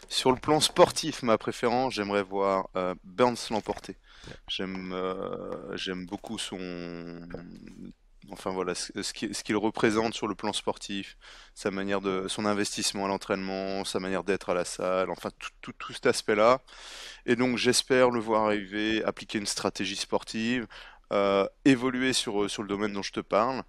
Sur le plan sportif, ma préférence, j'aimerais voir Burns l'emporter. J'aime beaucoup enfin voilà, ce qu'il représente sur le plan sportif, son investissement à l'entraînement, sa manière d'être à la salle, enfin tout cet aspect-là. Et donc j'espère le voir arriver, appliquer une stratégie sportive, évoluer sur le domaine dont je te parle,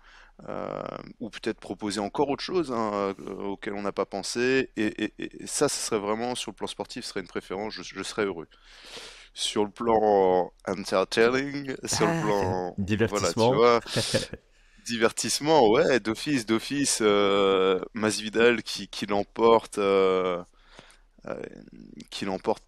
ou peut-être proposer encore autre chose hein, auquel on n'a pas pensé. Et ça, ce serait vraiment, sur le plan sportif, ce serait une préférence, je serais heureux. Sur le plan entertaining, sur le plan... Divertissement. Voilà, tu vois, divertissement, ouais, d'office, Masvidal qui l'emporte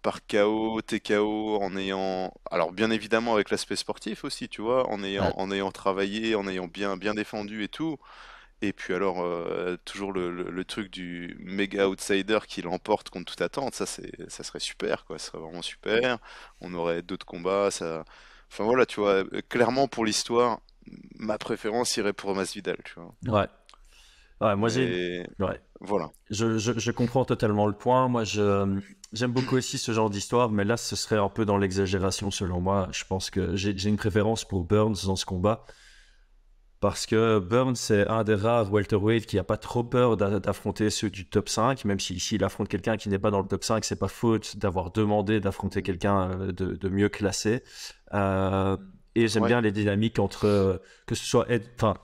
par KO, TKO, en ayant, alors bien évidemment avec l'aspect sportif aussi, tu vois, en ayant travaillé, en ayant bien défendu et tout. Et puis alors, toujours le truc du méga outsider qui l'emporte contre toute attente, ça serait super, quoi, ça serait vraiment super. On aurait d'autres combats, ça... Enfin voilà, tu vois, clairement pour l'histoire, ma préférence irait pour Masvidal, tu vois. Ouais. Ouais, moi Mais ouais. voilà. Je comprends totalement le point. Moi, j'aime beaucoup aussi ce genre d'histoire, mais là, ce serait un peu dans l'exagération selon moi. Je pense que j'ai une préférence pour Burns dans ce combat. Parce que Burns, c'est un des rares welterweight qui n'a pas trop peur d'affronter ceux du top 5, même s'il affronte quelqu'un qui n'est pas dans le top 5, c'est pas faute d'avoir demandé d'affronter quelqu'un de mieux classé. Et j'aime bien les dynamiques entre, que ce soit,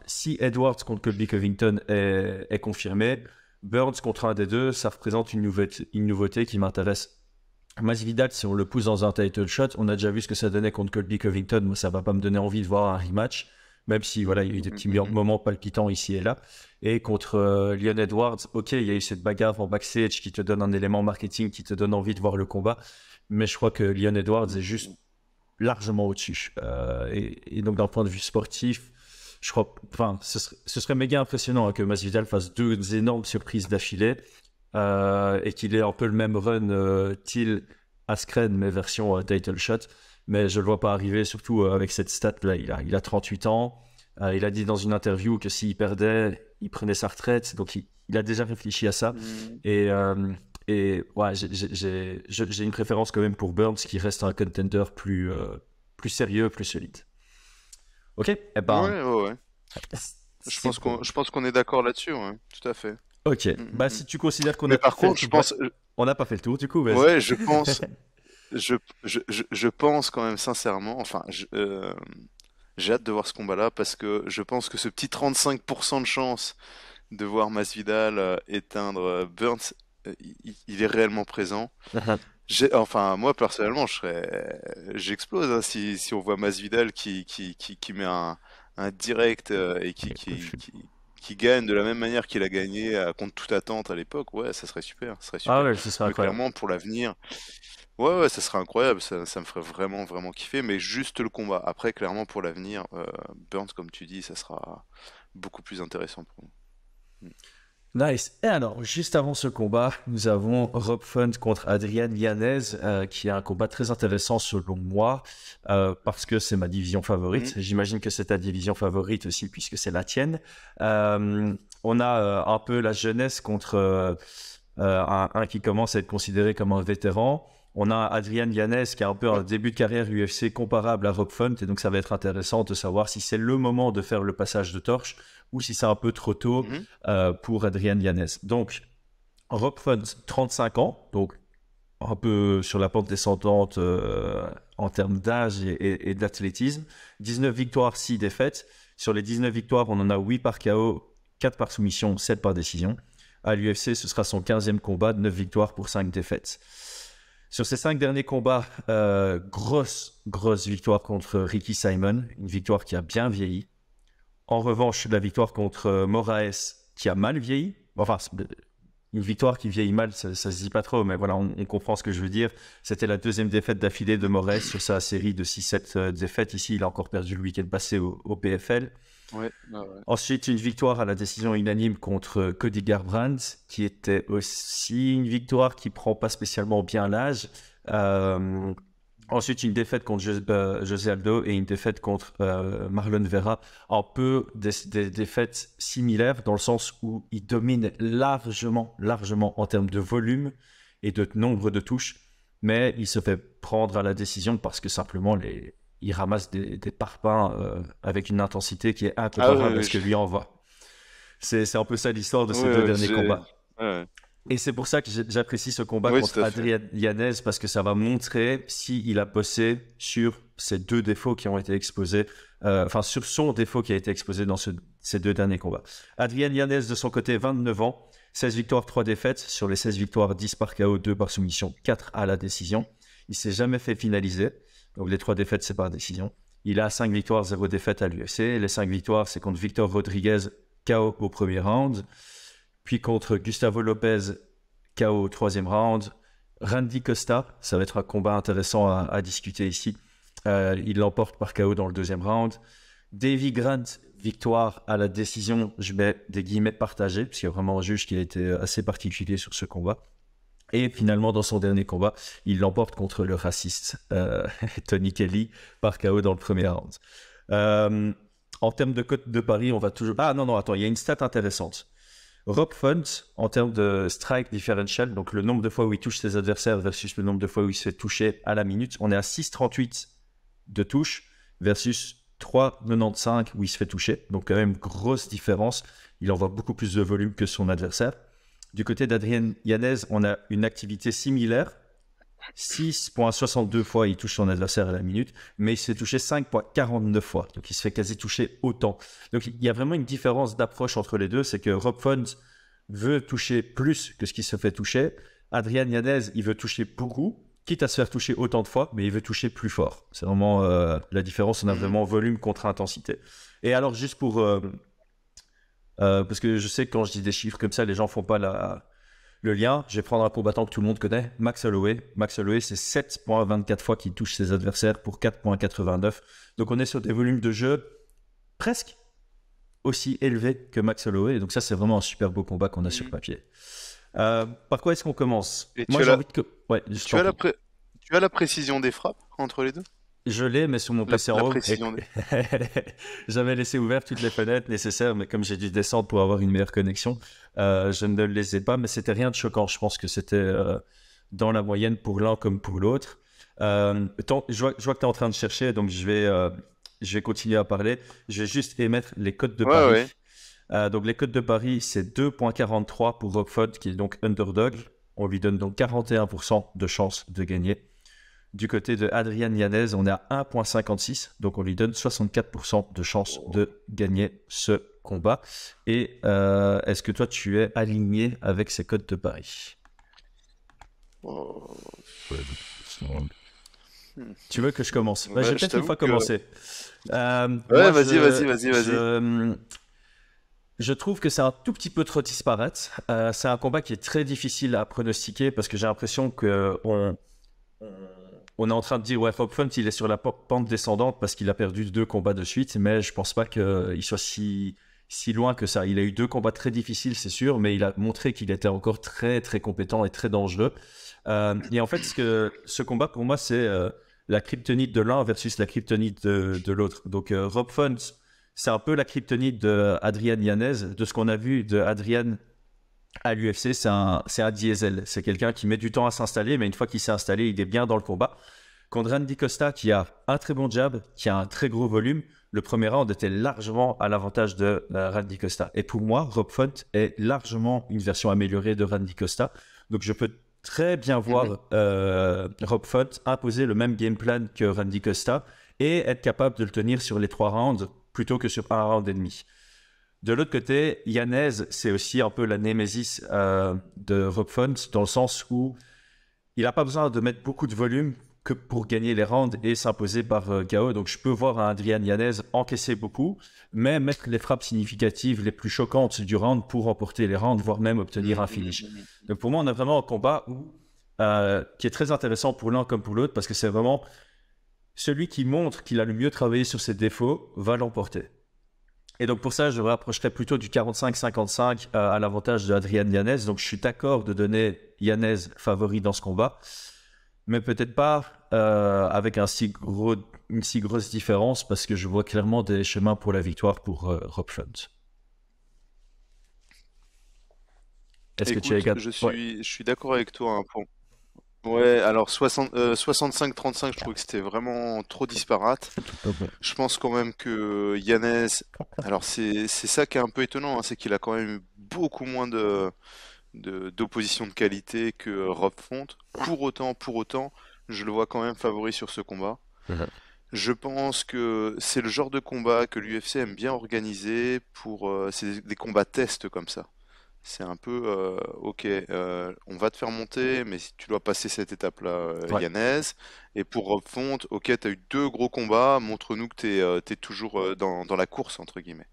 si Edwards contre Colby Covington est confirmé, Burns contre un des deux, ça représente une nouveauté qui m'intéresse. Masvidal, si on le pousse dans un title shot, on a déjà vu ce que ça donnait contre Colby Covington, moi ça va pas me donner envie de voir un rematch. Même si voilà, il y a eu des petits moments palpitants ici et là. Et contre Leon Edwards, ok, il y a eu cette bagarre en backstage qui te donne un élément marketing, qui te donne envie de voir le combat. Mais je crois que Leon Edwards est juste largement au-dessus. Et donc d'un point de vue sportif, je crois, ce serait méga impressionnant hein, que Masvidal fasse deux énormes surprises d'affilée et qu'il ait un peu le même run Till Askren, mais version title shot. Mais je ne le vois pas arriver, surtout avec cette stat-là. Il a 38 ans. Il a dit dans une interview que s'il perdait, il prenait sa retraite. Donc, il a déjà réfléchi à ça. Et ouais, j'ai une préférence quand même pour Burns, qui reste un contender plus sérieux, plus solide. Ok, eh ben... Ouais. Je pense qu'on est d'accord là-dessus, ouais, tout à fait. Ok, si tu considères qu'on Mais a par contre, je pense... On n'a pas fait le tour, du coup. Vas-y. Ouais, je pense... Je pense quand même sincèrement, enfin, j'ai hâte de voir ce combat-là parce que je pense que ce petit 35% de chance de voir Masvidal éteindre Burns, il est réellement présent. Enfin, moi personnellement, j'explose hein, si on voit Masvidal qui met un direct et qui gagne de la même manière qu'il a gagné contre toute attente à l'époque. Ouais, ça serait super, ça serait super. Ah ouais, ce serait Mais incroyable. clairement, pour l'avenir. Ouais, ça serait incroyable, ça me ferait vraiment kiffer, mais juste le combat. Après, clairement, pour l'avenir, Burns, comme tu dis, ça sera beaucoup plus intéressant pour nous. Nice. Et alors, juste avant ce combat, nous avons Rob Font contre Adrian Yanez, qui est un combat très intéressant selon moi, parce que c'est ma division favorite. J'imagine que c'est ta division favorite aussi, puisque c'est la tienne. On a un peu la jeunesse contre un qui commence à être considéré comme un vétéran. On a Adrian Yanez qui a un peu un début de carrière UFC comparable à Rob Font, et donc ça va être intéressant de savoir si c'est le moment de faire le passage de torche ou si c'est un peu trop tôt pour Adrian Yanez. Donc, Rob Font, 35 ans, donc un peu sur la pente descendante en termes d'âge et d'athlétisme. 19 victoires, 6 défaites. Sur les 19 victoires, on en a 8 par KO, 4 par soumission, 7 par décision. À l'UFC, ce sera son 15e combat, 9 victoires pour 5 défaites. Sur ces 5 derniers combats, grosse victoire contre Ricky Simon, une victoire qui a bien vieilli. En revanche, la victoire contre Moraes qui a mal vieilli, enfin, une victoire qui vieillit mal, ça se dit pas trop, mais voilà, on comprend ce que je veux dire. C'était la 2e défaite d'affilée de Moraes sur sa série de 6-7 défaites. Ici, il a encore perdu le week-end passé au PFL. Ouais. Ensuite, une victoire à la décision unanime contre Cody Garbrandt, qui était aussi une victoire qui prend pas spécialement bien l'âge. Ensuite, une défaite contre José Aldo et une défaite contre Marlon Vera. Un peu des défaites similaires dans le sens où il domine largement en termes de volume et de nombre de touches, mais il se fait prendre à la décision parce que simplement il ramasse des parpaings avec une intensité qui est incomparable à ce que lui envoie. C'est un peu ça l'histoire de ces deux derniers combats. Ouais. Et c'est pour ça que j'apprécie ce combat contre Adrian Yanez, parce que ça va montrer s'il a bossé sur ces 2 défauts qui ont été exposés, sur son défaut qui a été exposé dans ces 2 derniers combats. Adrian Yanez, de son côté, 29 ans, 16 victoires, 3 défaites. Sur les 16 victoires, 10 par KO, 2 par soumission, 4 à la décision. Il ne s'est jamais fait finaliser. Donc les 3 défaites, c'est par décision. Il a 5 victoires, 0 défaites à l'UFC. Les 5 victoires, c'est contre Victor Rodriguez, KO au premier round. Puis contre Gustavo Lopez, KO au 3e round. Randy Costa, ça va être un combat intéressant à discuter ici. Il l'emporte par KO dans le 2e round. Davy Grant, victoire à la décision, je mets des guillemets partagés, parce qu'il y a vraiment un juge qui a été assez particulier sur ce combat. Et finalement, dans son dernier combat, il l'emporte contre le raciste Tony Kelly par KO dans le premier round. En termes de cote de pari, on va toujours... Ah non, attends, il y a une stat intéressante. Rob Font, en termes de strike differential, donc le nombre de fois où il touche ses adversaires versus le nombre de fois où il se fait toucher à la minute, on est à 6,38 de touche versus 3,95 où il se fait toucher. Donc quand même, grosse différence. Il envoie beaucoup plus de volume que son adversaire. Du côté d'Adrian Yanez, on a une activité similaire. 6,62 fois il touche son adversaire à la minute, mais il se fait toucher 5,49 fois. Donc il se fait quasi toucher autant. Donc il y a vraiment une différence d'approche entre les deux. C'est que Rob Font veut toucher plus que ce qui se fait toucher. Adrian Yanez, il veut toucher beaucoup, quitte à se faire toucher autant de fois, mais il veut toucher plus fort. C'est vraiment la différence. On a vraiment volume contre intensité. Et alors, juste pour... parce que je sais que quand je dis des chiffres comme ça, les gens font pas le lien. Je vais prendre un combattant que tout le monde connaît, Max Holloway. Max Holloway, c'est 7,24 fois qu'il touche ses adversaires pour 4,89. Donc on est sur des volumes de jeu presque aussi élevés que Max Holloway. Donc ça, c'est vraiment un super beau combat qu'on a sur papier. Par quoi est-ce qu'on commence? Moi, j'ai envie de... Tu as la précision des frappes entre les deux? Je l'ai, mais sur mon PC en haut. J'avais laissé ouvert toutes les fenêtres nécessaires, mais comme j'ai dû descendre pour avoir une meilleure connexion, je ne les ai pas, mais c'était rien de choquant. Je pense que c'était dans la moyenne pour l'un comme pour l'autre. Je vois que tu es en train de chercher, donc je vais continuer à parler. Je vais juste émettre les codes de Paris. Donc les codes de Paris, c'est 2,43 pour Rob Font, qui est donc underdog. On lui donne donc 41% de chance de gagner. Du côté de Adrian Yanez, on est à 1,56, donc on lui donne 64% de chance de gagner ce combat. Et est-ce que toi, tu es aligné avec ces codes de Paris? Tu veux que je commence? Je vais peut-être une fois commencer. Vas-y. Je trouve que c'est un tout petit peu trop disparate. C'est un combat qui est très difficile à pronostiquer parce que j'ai l'impression qu'on est en train de dire ouais, Rob Font, il est sur la pente descendante parce qu'il a perdu 2 combats de suite, mais je pense pas qu'il soit si loin que ça. Il a eu 2 combats très difficiles, c'est sûr, mais il a montré qu'il était encore très très compétent et très dangereux. Et en fait, ce combat pour moi, c'est la kryptonite de l'un versus la kryptonite de l'autre. Donc Rob Font, c'est un peu la kryptonite de Adrian Yanez, de ce qu'on a vu de Adrian à l'UFC, c'est un diesel. C'est quelqu'un qui met du temps à s'installer, mais une fois qu'il s'est installé, il est bien dans le combat. Contre Randy Costa, qui a un très bon jab, qui a un très gros volume, le premier round était largement à l'avantage de Randy Costa. Et pour moi, Rob Font est largement une version améliorée de Randy Costa. Donc je peux très bien voir Rob Font imposer le même game plan que Randy Costa et être capable de le tenir sur les 3 rounds plutôt que sur un round et demi. De l'autre côté, Yanez, c'est aussi un peu la némésis de Rob Font, dans le sens où il n'a pas besoin de mettre beaucoup de volume que pour gagner les rounds et s'imposer par KO. Donc je peux voir un Adrian Yanez encaisser beaucoup, mais mettre les frappes significatives les plus choquantes du round pour remporter les rounds, voire même obtenir un finish. Donc pour moi, on a vraiment un combat qui est très intéressant pour l'un comme pour l'autre, parce que c'est vraiment celui qui montre qu'il a le mieux travaillé sur ses défauts va l'emporter. Et donc pour ça, je me rapprocherais plutôt du 45-55 à l'avantage de Adrian Yanez. Donc je suis d'accord de donner Yanez favori dans ce combat, mais peut-être pas avec une si grosse différence, parce que je vois clairement des chemins pour la victoire pour Rob Font. Est-ce que tu as... je suis d'accord avec toi. Hein, Ouais, alors 65-35, je trouve que c'était vraiment trop disparate. Je pense quand même que Yanez, alors c'est ça qui est un peu étonnant, hein, c'est qu'il a quand même eu beaucoup moins d'opposition de qualité que Rob Font. Pour autant, je le vois quand même favori sur ce combat. Je pense que c'est le genre de combat que l'UFC aime bien organiser c'est des combats tests comme ça. C'est un peu, ok, on va te faire monter, mais si tu dois passer cette étape-là, Yanez. Et pour Rob Font, ok, tu as eu 2 gros combats, montre-nous que tu es toujours dans la course, entre guillemets.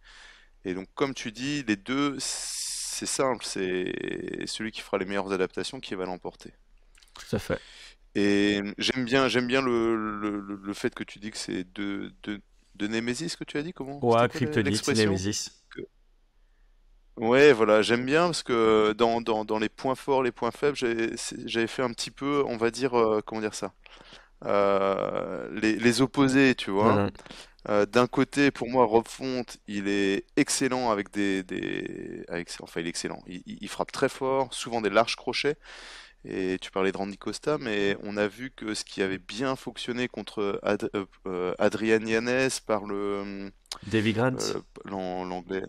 Et donc, comme tu dis, les deux, c'est simple, c'est celui qui fera les meilleures adaptations qui va l'emporter. Tout à fait. Et j'aime bien le fait que tu dis que c'est de Némésis que tu as dit, comment? Ouais, C'était quoi Kryptonite, l'expression? Némésis. Ouais, voilà, j'aime bien parce que dans les points forts, les points faibles, j'avais fait un petit peu, on va dire, comment dire ça, les opposés, tu vois. D'un côté, pour moi, Rob Font, il est excellent avec enfin, il est excellent. Il frappe très fort, souvent des larges crochets. Et tu parlais de Randy Costa, mais on a vu que ce qui avait bien fonctionné contre Adrian Yanez par Davy Grant. l'anglais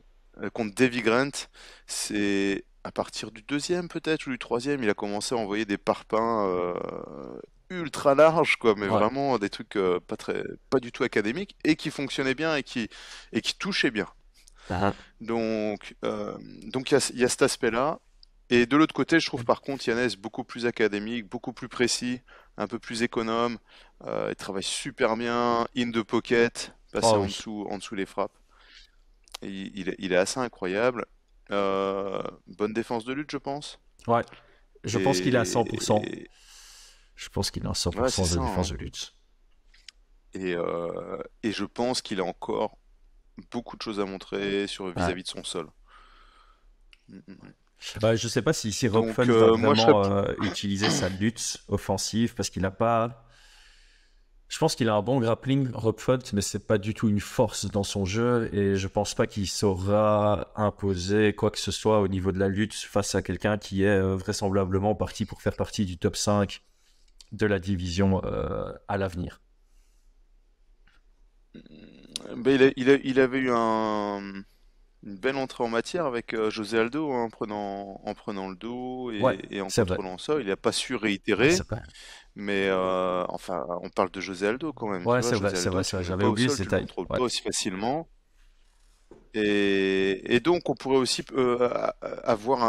contre Davy Grant, c'est à partir du deuxième peut-être ou du troisième, il a commencé à envoyer des parpaings ultra larges, quoi, mais vraiment des trucs pas du tout académiques et qui fonctionnaient bien et qui touchaient bien. Donc il y a cet aspect-là. Et de l'autre côté, je trouve par contre Yanez beaucoup plus académique, beaucoup plus précis, un peu plus économe. Il travaille super bien, in the pocket, passer en dessous les frappes. Il est assez incroyable. Bonne défense de lutte, je pense. Ouais, je pense qu'il est à 100%. Et... Je pense qu'il est à 100% Ouais, c'est de ça, défense hein. de lutte. Et je pense qu'il a encore beaucoup de choses à montrer vis-à-vis de son sol. Je sais pas si Rob Donc, Font va moi, vraiment utiliser sa lutte offensive, parce qu'il a pas. Je pense qu'il a un bon grappling, Rob Font, mais c'est pas du tout une force dans son jeu, et je pense pas qu'il saura imposer quoi que ce soit au niveau de la lutte face à quelqu'un qui est vraisemblablement parti pour faire partie du top 5 de la division à l'avenir. Ben, il avait eu une belle entrée en matière avec José Aldo, hein, en prenant le dos et en contrôlant ça. Il n'a pas su réitérer, mais enfin, on parle de José Aldo quand même. Ouais, Tu vois, c'est vrai. tu le mets J'avais pas au oublié sol, ces tu le tailles. contrôles pas aussi facilement. Et donc, on pourrait aussi avoir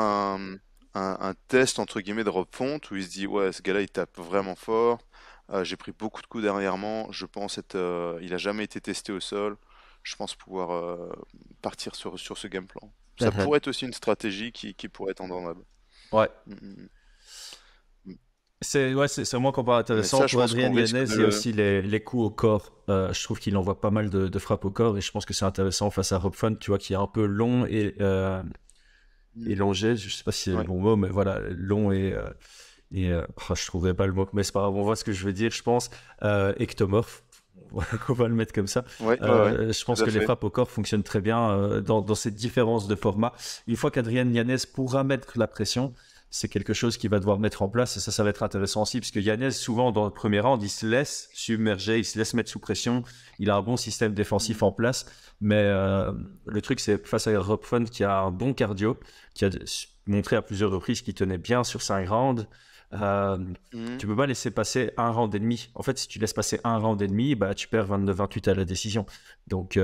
un test entre guillemets de Rob Font où il se dit, ouais, ce gars-là, il tape vraiment fort. J'ai pris beaucoup de coups dernièrement. Je pense il a jamais été testé au sol. Je pense pouvoir partir sur ce game plan. Ça pourrait être aussi une stratégie qui pourrait être entendable. Ouais. Mm. C'est vraiment un combat intéressant. Pour Adrian Yanez, il y a aussi les coups au corps. Je trouve qu'il envoie pas mal de frappes au corps, et je pense que c'est intéressant face à Rob Font, tu vois, qui est un peu long et élongé. Je sais pas si c'est le bon mot, mais voilà, long je trouvais pas le mot, mais c'est pas grave, on voit ce que je veux dire, je pense. Ectomorphe. On va le mettre comme ça. Ouais, Je pense tout à que les fait. frappes au corps fonctionnent très bien dans cette différence de format. Une fois qu'Adrian Yanez pourra mettre la pression, c'est quelque chose qu'il va devoir mettre en place et ça va être intéressant aussi parce que Yanez, souvent dans le premier round, il se laisse submerger, il se laisse mettre sous pression. Il a un bon système défensif en place, mais le truc, c'est face à Rob Font qui a un bon cardio, qui a montré à plusieurs reprises qu'il tenait bien sur 5 rounds. Mhm. Tu peux pas laisser passer un round et demi. En fait, si tu laisses passer un round et demi, bah, tu perds 29-28 à la décision. Donc,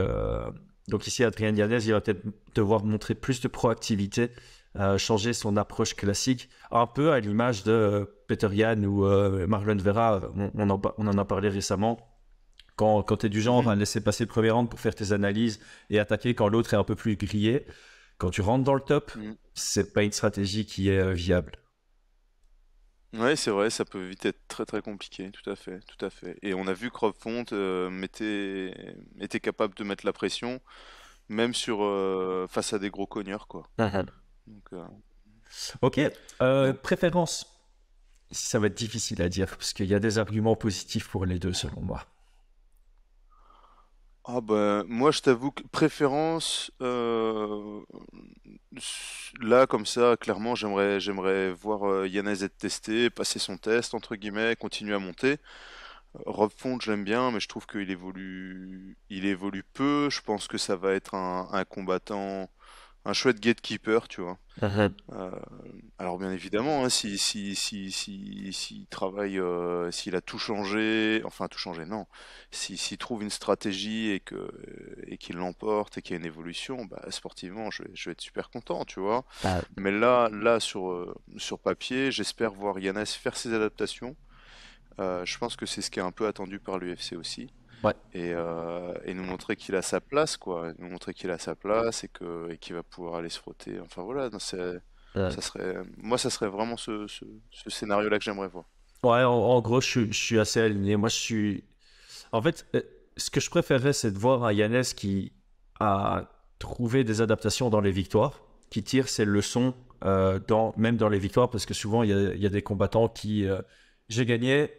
donc ici, Adrian Yanez, il va peut-être devoir montrer plus de proactivité, changer son approche classique, un peu à l'image de Peter Yan ou Marlon Vera. On en a parlé récemment. Quand tu es du genre Mhm. à laisser passer le premier round pour faire tes analyses et attaquer quand l'autre est un peu plus grillé, quand tu rentres dans le top, Mhm. c'est pas une stratégie qui est viable. Ouais, c'est vrai, ça peut vite être très très compliqué, tout à fait, tout à fait. Et on a vu que Rob Font était capable de mettre la pression, même face à des gros cogneurs, quoi. Donc, Ok, donc préférence. Ici, ça va être difficile à dire parce qu'il y a des arguments positifs pour les deux, selon moi. Ah ben, moi je t'avoue que préférence, là comme ça, clairement j'aimerais voir Yanez être testé, passer son test entre guillemets, continuer à monter. Rob Font, je l'aime bien, mais je trouve il évolue peu. Je pense que ça va être un combattant, un chouette gatekeeper, tu vois. Euh, alors bien évidemment, hein, s'il travaille, s'il a tout changé, enfin tout changé, non. S'il trouve une stratégie et qu'il l'emporte et qu'il y a une évolution, bah, sportivement, je vais être super content, tu vois. Ah, Mais là sur papier, j'espère voir Yanis faire ses adaptations. Je pense que c'est ce qui est un peu attendu par l'UFC aussi. ouais. Et nous montrer qu'il a sa place, quoi. Nous montrer qu'il a sa place et qu'il va pouvoir aller se frotter. Enfin voilà, non, ça serait vraiment ce scénario-là que j'aimerais voir. Ouais, en gros, je suis assez aligné. Moi, je suis. En fait, ce que je préférerais, c'est de voir un Yanez qui a trouvé des adaptations dans les victoires, qui tire ses leçons même dans les victoires, parce que souvent, il y a des combattants qui. J'ai gagné,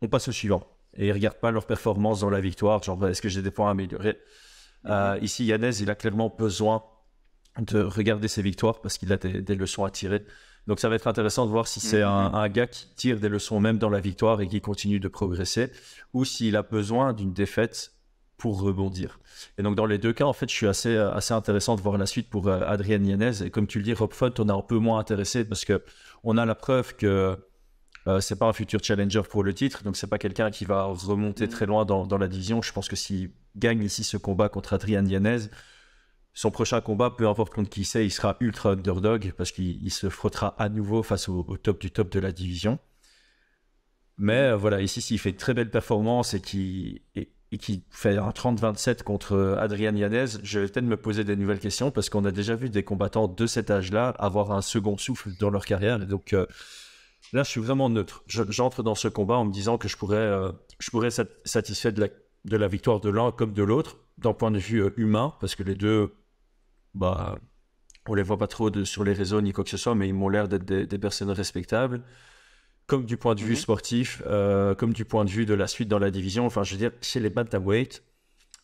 on passe au suivant. Et ils regardent pas leur performance dans la victoire, genre est-ce que j'ai des points à améliorer. Mhm, Ici, Yanez, il a clairement besoin de regarder ses victoires parce qu'il a des leçons à tirer. Donc ça va être intéressant de voir si c'est mhm, mhm. un gars qui tire des leçons même dans la victoire et qui continue de progresser, ou s'il a besoin d'une défaite pour rebondir. Et donc dans les deux cas, en fait, je suis assez intéressant de voir la suite pour Adrian Yanez. Et comme tu le dis, Rob Font, on est un peu moins intéressé parce que on a la preuve que c'est pas un futur challenger pour le titre, donc c'est pas quelqu'un qui va remonter Mhm. très loin dans la division. Je pense que s'il gagne ici ce combat contre Adrian Yanez, son prochain combat, peu importe contre qui c'est, il sera ultra underdog parce qu'il se frottera à nouveau face au top du top de la division. Mais Mhm. voilà, ici, s'il fait une très belle performance et qu'il fait un 30-27 contre Adrian Yanez, je vais peut-être me poser des nouvelles questions parce qu'on a déjà vu des combattants de cet âge-là avoir un second souffle dans leur carrière. Et donc là, je suis vraiment neutre. J'entre dans ce combat en me disant que je pourrais être satisfait de la victoire de l'un comme de l'autre d'un point de vue humain parce que les deux, bah, on les voit pas trop sur les réseaux ni quoi que ce soit, mais ils m'ont l'air d'être des personnes respectables. Comme du point de vue Mhm. sportif, comme du point de vue de la suite dans la division. Enfin, je veux dire, chez les bantamweight,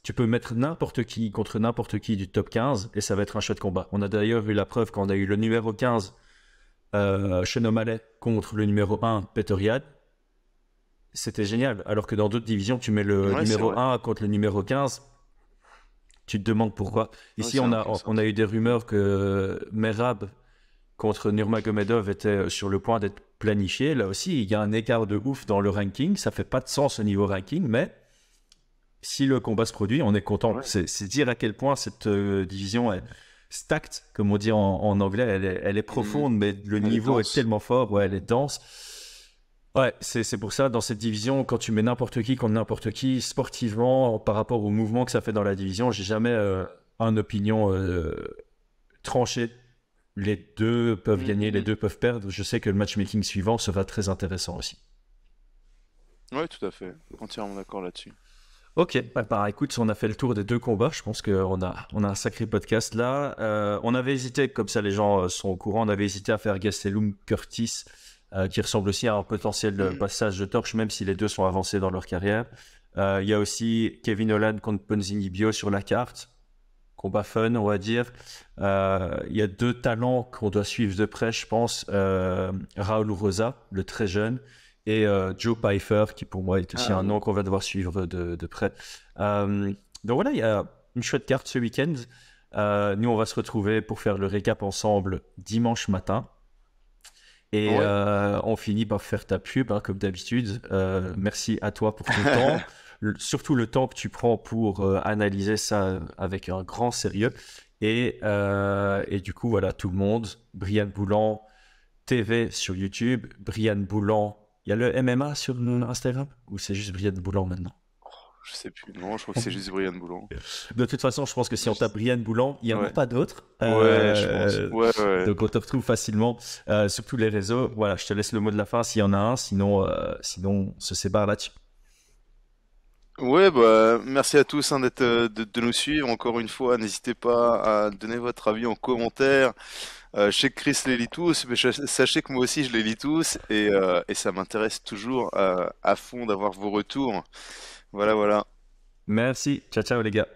tu peux mettre n'importe qui contre n'importe qui du top 15 et ça va être un chouette combat. On a d'ailleurs eu la preuve quand on a eu le numéro 15, Sean O'Malley, contre le numéro 1, Peter Yan. C'était génial. Alors que dans d'autres divisions, tu mets le Ouais, c'est numéro vrai. 1 contre le numéro 15, tu te demandes pourquoi. Ouais, Ici, ça n'a aucun on a sens. eu des rumeurs que Merab contre Nurmagomedov était sur le point d'être planifié. Là aussi, il y a un écart de ouf dans le ranking. Ça fait pas de sens au niveau ranking, mais si le combat se produit, on est content. Ouais. C'est dire à quel point cette division est stacked, comme on dit en anglais. Elle est Mhm. profonde, mais le Elle est niveau est dense. tellement fort. Ouais, elle est dense. Ouais, c'est pour ça, dans cette division, quand tu mets n'importe qui contre n'importe qui, sportivement, par rapport au mouvement que ça fait dans la division, j'ai jamais une opinion tranchée. Les deux peuvent Mhm, gagner, les mhm. deux peuvent perdre. Je sais que le matchmaking suivant sera très intéressant aussi. Ouais, tout à fait. Entièrement d'accord là-dessus. Ok, bah, écoute, on a fait le tour des deux combats. Je pense on a un sacré podcast là. On avait hésité, comme ça les gens sont au courant, on avait hésité à faire Gastelum Curtis qui ressemble aussi à un potentiel de passage de torche, même si les deux sont avancés dans leur carrière. Il y a aussi Kevin Holland contre Ponzinibbio sur la carte. Combat fun, on va dire. Il y a deux talents qu'on doit suivre de près, je pense. Raul Rosa, le très jeune, et Joe Pyfer, qui pour moi est aussi un nom qu'on va devoir suivre de près. Donc voilà, il y a une chouette carte ce week-end. Nous, on va se retrouver pour faire le récap ensemble dimanche matin. Et on finit par faire ta pub, hein, comme d'habitude. Merci à toi pour ton temps. Surtout le temps que tu prends pour analyser ça avec un grand sérieux. Et du coup, voilà, tout le monde. Brian Boulan TV sur YouTube. Brian Boulan. Il y a le MMA sur Instagram? Ou c'est juste Brian Boulan maintenant? Je sais plus. Non, je crois que c'est juste Brian Boulan. De toute façon, je pense que si on tape Brian Boulan, il n'y en a pas d'autres. Ouais, je pense. Ouais. Donc on te retrouve facilement sur tous les réseaux. Voilà, je te laisse le mot de la fin s'il y en a un. Sinon, on se sépare là-dessus. Ouais, bah, merci à tous, hein, de nous suivre. Encore une fois, n'hésitez pas à donner votre avis en commentaire. Je sais que Chris les lit tous, mais sachez que moi aussi je les lis tous et ça m'intéresse toujours à fond d'avoir vos retours. Voilà. Merci. Ciao, ciao les gars.